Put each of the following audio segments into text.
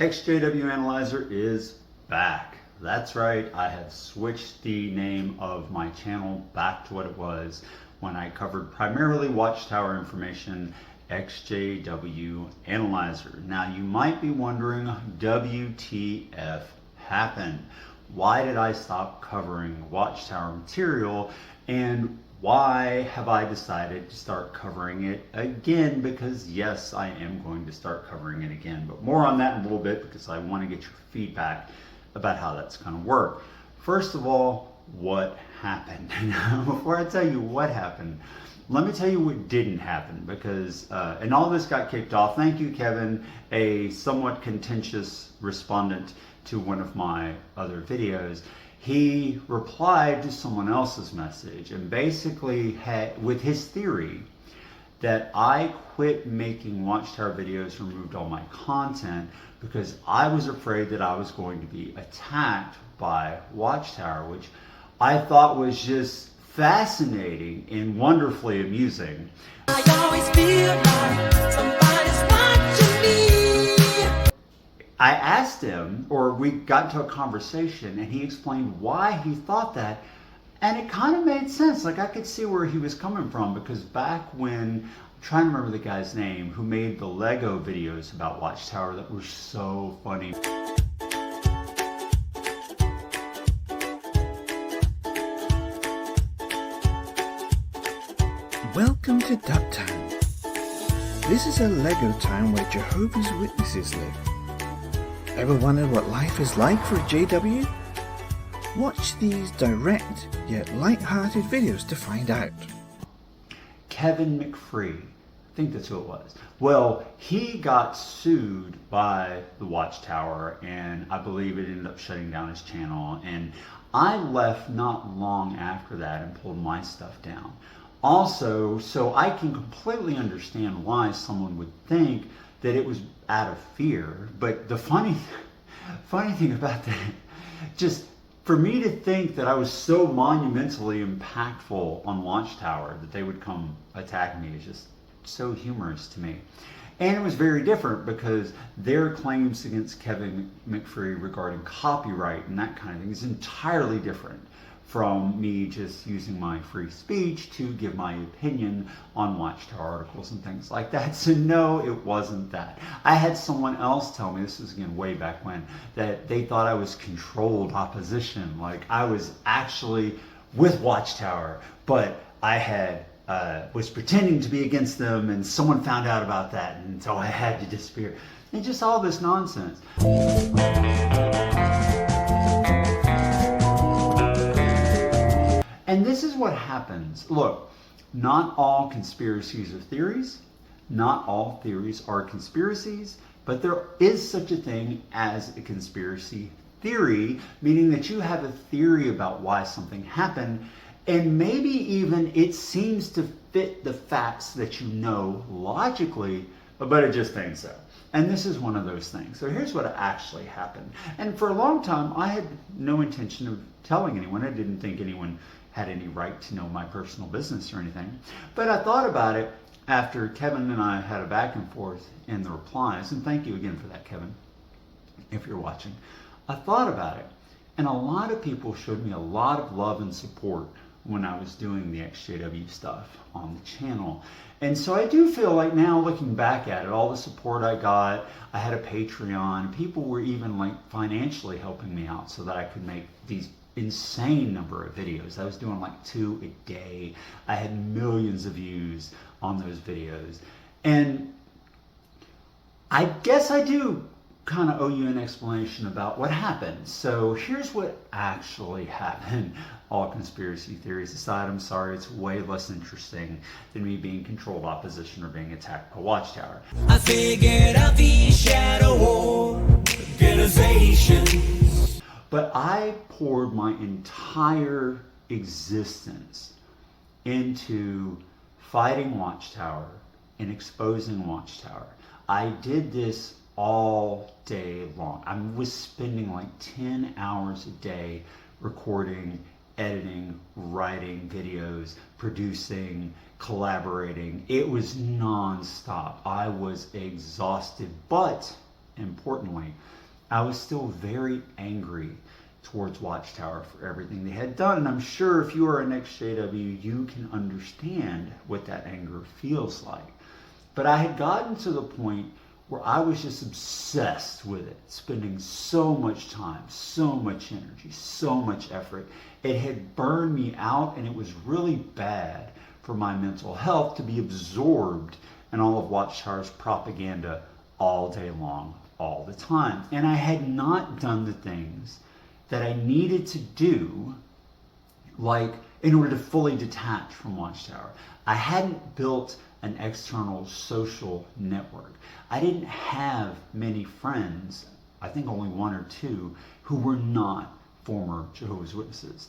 EXJW Analyzer is back. That's right, I have switched the name of my channel back to what it was when I covered primarily Watchtower information, EXJW Analyzer. Now you might be wondering, WTF happened? Why did I stop covering Watchtower material, and why have I decided to start covering it again? Because yes, I am going to start covering it again, but more on that in a little bit because I want to get your feedback about how that's going to work. First of all, what happened? Before I tell you what happened, let me tell you what didn't happen, because and all this got kicked off. Thank you, Kevin, a somewhat contentious respondent to one of my other videos. He replied to someone else's message and basically had, with his theory that I quit making Watchtower videos, removed all my content because I was afraid that I was going to be attacked by Watchtower, which I thought was just fascinating and wonderfully amusing. I always feel like somebody's watching me. I asked him, or we got into a conversation, and he explained why he thought that, and it kind of made sense. Like, I could see where he was coming from, because back when, I'm trying to remember the guy's name, who made the Lego videos about Watchtower that were so funny. Welcome to Duptown. This is a Lego town where Jehovah's Witnesses live. Ever wondered what life is like for a JW? Watch these direct yet light-hearted videos to find out. Kevin McFree, I think that's who it was. Well, he got sued by the Watchtower, and I believe it ended up shutting down his channel, and I left not long after that and pulled my stuff down. Also, so I can completely understand why someone would think that it was out of fear, but the funny thing about that, just for me to think that I was so monumentally impactful on Watchtower that they would come attack me is just so humorous to me. And it was very different because their claims against Kevin McFree regarding copyright and that kind of thing is entirely different from me just using my free speech to give my opinion on Watchtower articles and things like that. So no, it wasn't that. I had someone else tell me, this was again way back when, that they thought I was controlled opposition, like I was actually with Watchtower, but I had was pretending to be against them, and someone found out about that, and so I had to disappear. And just all this nonsense. And this is what happens. Look, not all conspiracies are theories. Not all theories are conspiracies, but there is such a thing as a conspiracy theory, meaning that you have a theory about why something happened, and maybe even it seems to fit the facts that you know logically, but it just ain't so. And this is one of those things. So here's what actually happened. And for a long time, I had no intention of telling anyone. I didn't think anyone had any right to know my personal business or anything. But I thought about it after Kevin and I had a back and forth in the replies, and thank you again for that, Kevin, if you're watching. I thought about it, and a lot of people showed me a lot of love and support when I was doing the EXJW stuff on the channel. And so I do feel like now, looking back at it, all the support I got, I had a Patreon, people were even like financially helping me out so that I could make these insane number of videos. I was doing like 2 a day. I had millions of views on those videos. And I guess I do kind of owe you an explanation about what happened. So here's what actually happened. All conspiracy theories aside, I'm sorry, it's way less interesting than me being controlled opposition or being attacked by Watchtower. I figured out these shadow organizations. But I poured my entire existence into fighting Watchtower and exposing Watchtower. I did this all day long. I was spending like 10 hours a day recording, editing, writing videos, producing, collaborating. It was non-stop. I was exhausted, but importantly, I was still very angry towards Watchtower for everything they had done. And I'm sure if you are an EXJW, you can understand what that anger feels like. But I had gotten to the point where I was just obsessed with it, spending so much time, so much energy, so much effort. It had burned me out, and it was really bad for my mental health to be absorbed in all of Watchtower's propaganda all day long, all the time. And I had not done the things that I needed to do, like in order to fully detach from Watchtower. I hadn't built an external social network. I didn't have many friends, I think only one or two, who were not former Jehovah's Witnesses.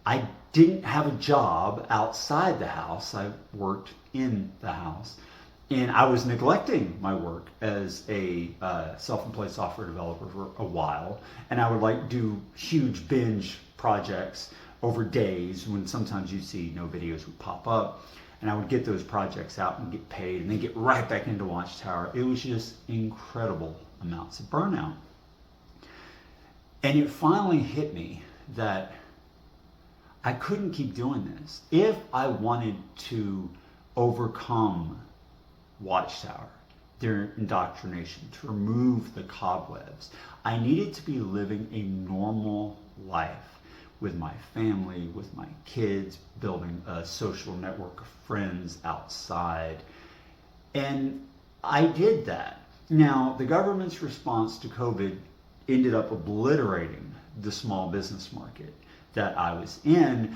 I didn't have a job outside the house. I worked in the house. And I was neglecting my work as a self-employed software developer for a while. And I would like do huge binge projects over days when sometimes you'd see no videos would pop up. And I would get those projects out and get paid and then get right back into Watchtower. It was just incredible amounts of burnout. And it finally hit me that I couldn't keep doing this. If I wanted to overcome Watchtower, their indoctrination, to remove the cobwebs, I needed to be living a normal life with my family, with my kids, building a social network of friends outside. And I did that. Now, the government's response to COVID ended up obliterating the small business market that I was in.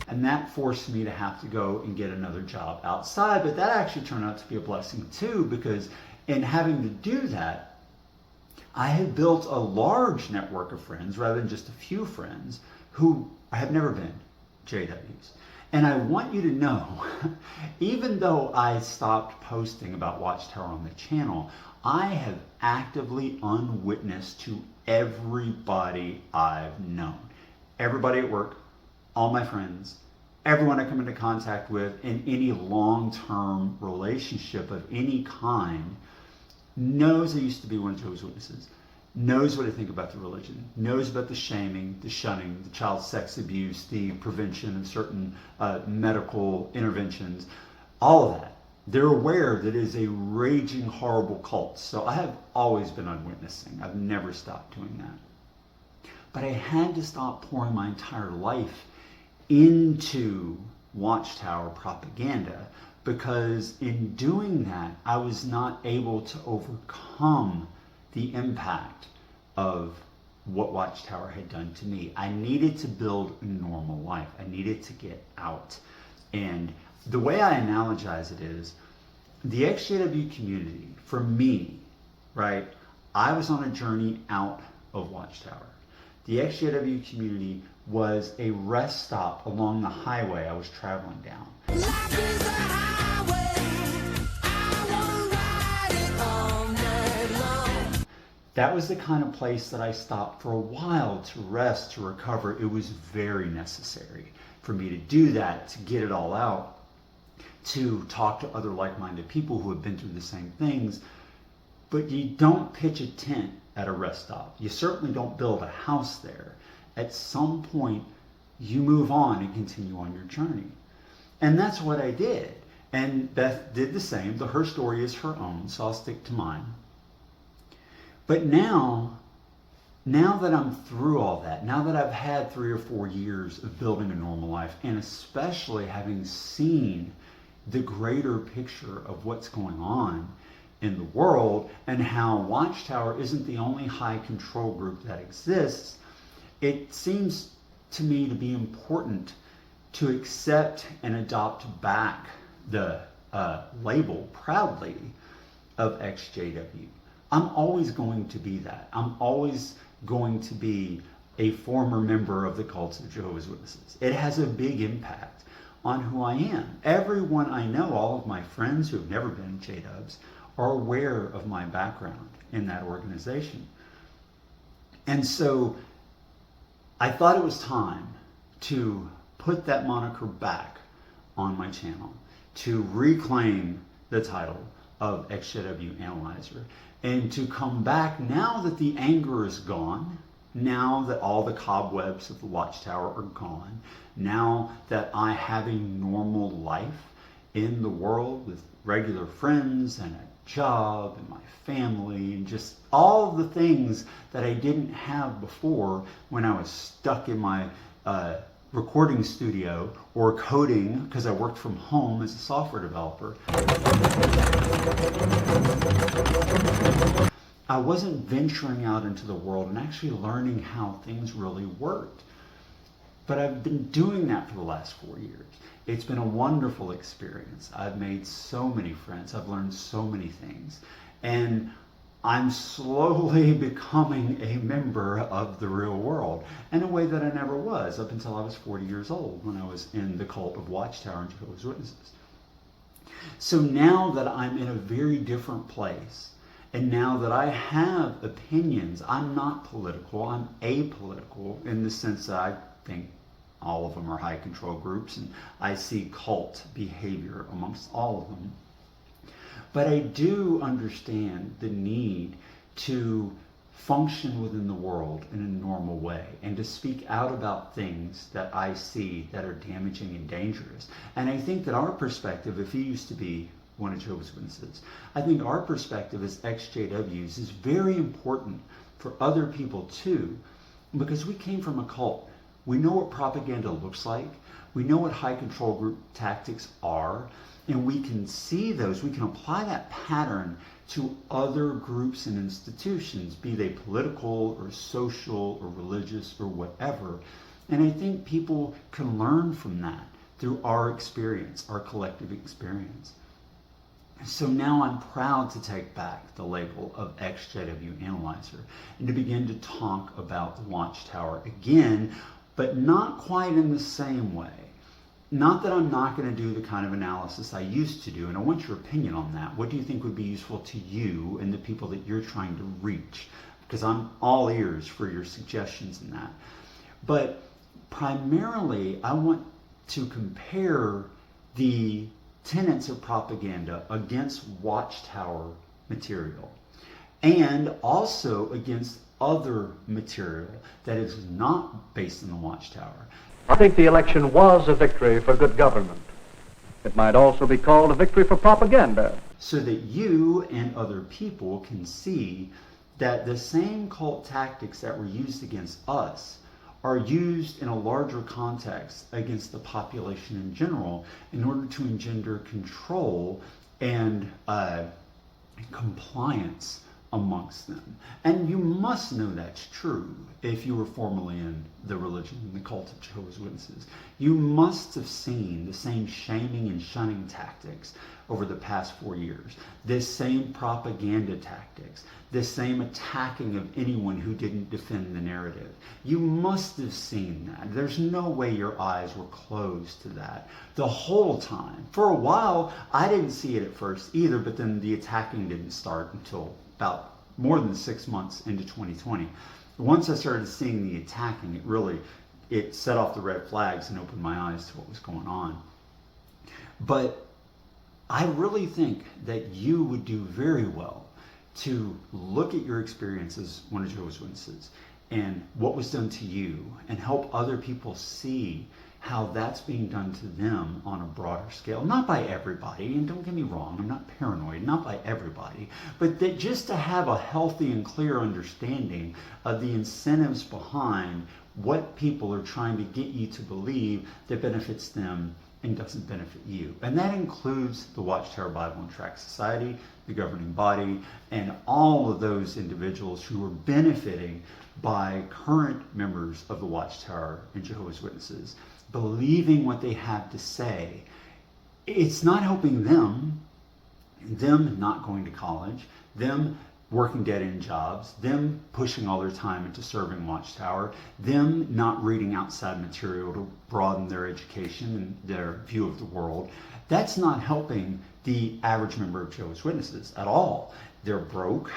And that forced me to have to go and get another job outside. But that actually turned out to be a blessing too, because in having to do that, I had built a large network of friends rather than just a few friends who have never been JWs. And I want you to know, even though I stopped posting about Watchtower on the channel, I have actively unwitnessed to everybody I've known. Everybody at work, all my friends, everyone I come into contact with in any long-term relationship of any kind knows I used to be one of Jehovah's Witnesses, knows what I think about the religion, knows about the shaming, the shunning, the child sex abuse, the prevention of certain medical interventions, all of that. They're aware that it is a raging, horrible cult. So I have always been unwitnessing. I've never stopped doing that. But I had to stop pouring my entire life into Watchtower propaganda, because in doing that, I was not able to overcome the impact of what Watchtower had done to me. I needed to build a normal life. I needed to get out. And the way I analogize it is, the EXJW community, for me, right, I was on a journey out of Watchtower. The EXJW community was a rest stop along the highway I was traveling down. Life is a highway. I will ride it all night long. That was the kind of place that I stopped for a while to rest, to recover. It was very necessary for me to do that, to get it all out, to talk to other like-minded people who have been through the same things. But you don't pitch a tent at a rest stop. You certainly don't build a house there. At some point, you move on and continue on your journey. And that's what I did. And Beth did the same. Her story is her own, so I'll stick to mine. But now that I'm through all that, now that I've had 3 or 4 years of building a normal life, and especially having seen the greater picture of what's going on in the world and how Watchtower isn't the only high control group that exists, it seems to me to be important to accept and adopt back the label proudly of EXJW. I'm always going to be that. I'm always going to be a former member of the Cults of Jehovah's Witnesses. It has a big impact on who I am. Everyone I know, all of my friends who have never been JWs, are aware of my background in that organization. And so I thought it was time to put that moniker back on my channel, to reclaim the title of EXJW Analyzer. And to come back now that the anger is gone, now that all the cobwebs of the Watchtower are gone, now that I have a normal life in the world with regular friends and a job and my family and just all the things that I didn't have before when I was stuck in my recording studio or coding because I worked from home as a software developer. I wasn't venturing out into the world and actually learning how things really worked. But I've been doing that for the last 4 years. It's been a wonderful experience. I've made so many friends. I've learned so many things. And I'm slowly becoming a member of the real world in a way that I never was up until I was 40 years old when I was in the cult of Watchtower and Jehovah's Witnesses. So now that I'm in a very different place, and now that I have opinions, I'm not political, I'm apolitical in the sense that I think all of them are high control groups and I see cult behavior amongst all of them. But I do understand the need to function within the world in a normal way and to speak out about things that I see that are damaging and dangerous. And I think that our perspective, if you used to be one of Jehovah's Witnesses, I think our perspective as ex-JWs is very important for other people too, because we came from a cult. We know what propaganda looks like. We know what high control group tactics are, and we can see those. We can apply that pattern to other groups and institutions, be they political or social or religious or whatever. And I think people can learn from that through our experience, our collective experience. So now I'm proud to take back the label of EXJW Analyzer and to begin to talk about the Watchtower again, but not quite in the same way. Not that I'm not going to do the kind of analysis I used to do, and I want your opinion on that. What do you think would be useful to you and the people that you're trying to reach? Because I'm all ears for your suggestions in that. But primarily, I want to compare the tenets of propaganda against Watchtower material and also against other material that is not based in the Watchtower. I think the election was a victory for good government. It might also be called a victory for propaganda. So that you and other people can see that the same cult tactics that were used against us are used in a larger context against the population in general in order to engender control and compliance amongst them. And you must know that's true if you were formerly in the religion, in the cult of Jehovah's Witnesses. You must have seen the same shaming and shunning tactics over the past 4 years, this same propaganda tactics, this same attacking of anyone who didn't defend the narrative. You must have seen that. There's no way your eyes were closed to that the whole time. For a while, I didn't see it at first either, but then the attacking didn't start until about more than 6 months into 2020. Once I started seeing the attacking, it set off the red flags and opened my eyes to what was going on. But I really think that you would do very well to look at your experience as one of Jehovah's Witnesses and what was done to you and help other people see how that's being done to them on a broader scale. Not by everybody, and don't get me wrong, I'm not paranoid, not by everybody, but that just to have a healthy and clear understanding of the incentives behind what people are trying to get you to believe that benefits them and doesn't benefit you. And that includes the Watchtower Bible and Tract Society, the governing body, and all of those individuals who are benefiting by current members of the Watchtower and Jehovah's Witnesses believing what they have to say. It's not helping them not going to college, them working dead-end jobs, them pushing all their time into serving Watchtower, them not reading outside material to broaden their education and their view of the world. That's not helping the average member of Jehovah's Witnesses at all. They're broke,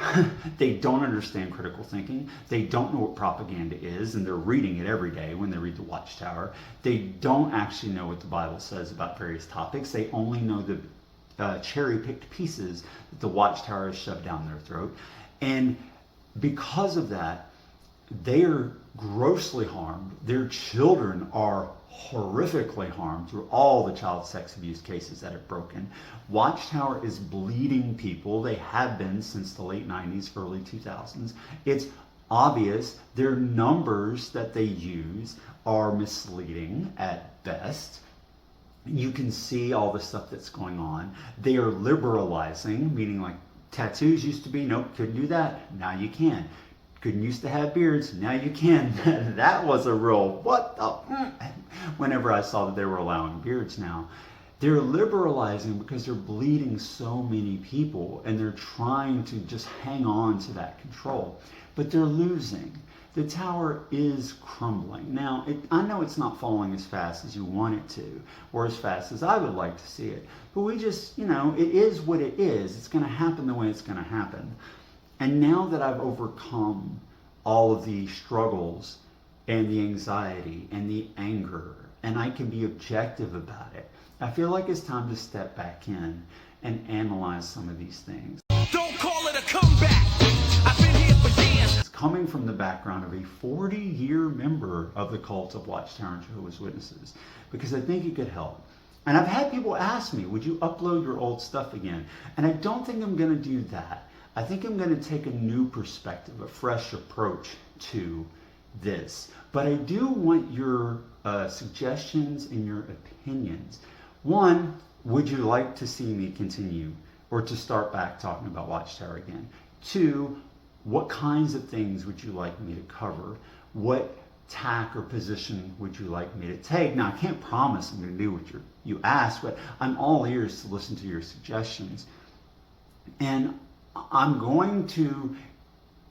they don't understand critical thinking, they don't know what propaganda is, and they're reading it every day when they read the Watchtower. They don't actually know what the Bible says about various topics. They only know the cherry-picked pieces that the Watchtower has shoved down their throat. And because of that, they are grossly harmed. Their children are horrifically harmed through all the child sex abuse cases that have broken. Watchtower is bleeding people. They have been since the late 90s, early 2000s. It's obvious their numbers that they use are misleading at best. You can see all the stuff that's going on. They are liberalizing, meaning like tattoos used to be, nope, couldn't do that. Now you can. Couldn't used to have beards, now you can. That was a real what the whenever I saw that they were allowing beards now. They're liberalizing because they're bleeding so many people and they're trying to just hang on to that control. But they're losing. The tower is crumbling. Now, I know it's not falling as fast as you want it to, or as fast as I would like to see it. But we just, it is what it is. It's going to happen the way it's going to happen. And now that I've overcome all of the struggles and the anxiety and the anger, and I can be objective about it, I feel like it's time to step back in and analyze some of these things. Don't call it a comeback. I've been here for years. It's coming from the background of a 40-year member of the cult of Watchtower and Jehovah's Witnesses, because I think it could help. And I've had people ask me, would you upload your old stuff again? And I don't think I'm going to do that. I think I'm going to take a new perspective, a fresh approach to this. But I do want your suggestions and your opinions. One, would you like to see me continue or to start back talking about Watchtower again? Two, what kinds of things would you like me to cover? What tack or position would you like me to take? Now, I can't promise I'm going to do what you ask, but I'm all ears to listen to your suggestions. And I'm going to,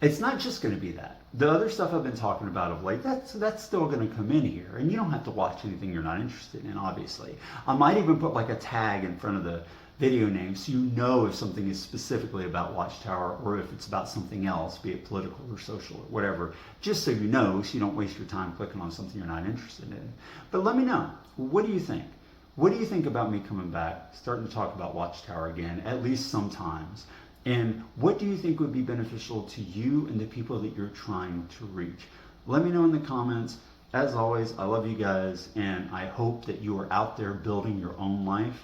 it's not just going to be that. The other stuff I've been talking about of late, that's still going to come in here. And you don't have to watch anything you're not interested in, obviously. I might even put like a tag in front of the video name so you know if something is specifically about Watchtower or if it's about something else, be it political or social or whatever, just so you know, so you don't waste your time clicking on something you're not interested in. But let me know, what do you think? What do you think about me coming back, starting to talk about Watchtower again, at least sometimes? And what do you think would be beneficial to you and the people that you're trying to reach? Let me know in the comments. As always, I love you guys, and I hope that you are out there building your own life,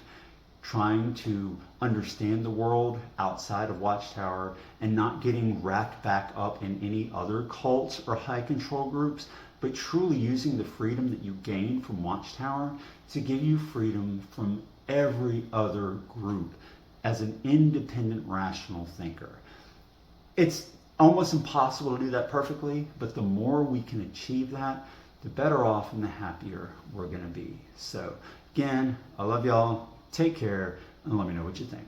trying to understand the world outside of Watchtower and not getting wrapped back up in any other cults or high control groups, but truly using the freedom that you gain from Watchtower to give you freedom from every other group as an independent, rational thinker. It's almost impossible to do that perfectly, but the more we can achieve that, the better off and the happier we're gonna be. So again, I love y'all. Take care, and let me know what you think.